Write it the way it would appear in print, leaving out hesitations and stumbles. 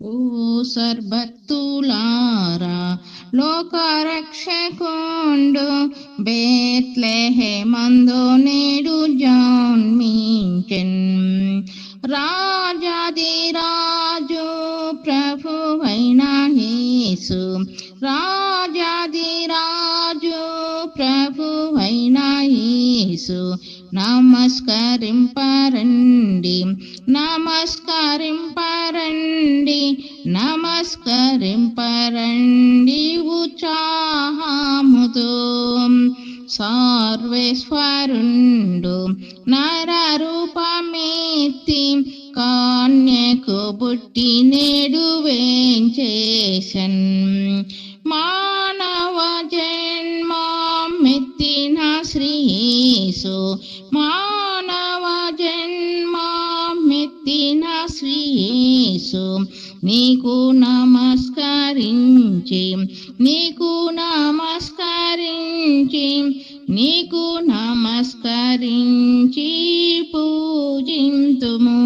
ఓ సర్భక్తులారా, లోకరక్షకుండు బేత్లెహేమందు నేడు జన్మించెన్. రాజాదిరాజు ప్రభువైన యేసు, రాజాదిరాజు ప్రభువైన యేసు, నమస్కరింపరండి, నమస్కరింపరండి, నమస్కరింపరండి ఉత్సాహముతో. సర్వేశ్వరుండు నరరూపమెత్తి కన్యకు పుట్టి నేడు వేంచేసెన్. మానవ జన్మమెత్తిన శ్రీ యేసు, మానవ జన్మమెత్తిన శ్రీ యేసు, నీకు నమస్కరించి, నీకు నమస్కరించి, నీకు నమస్కరించి పూజింతుము.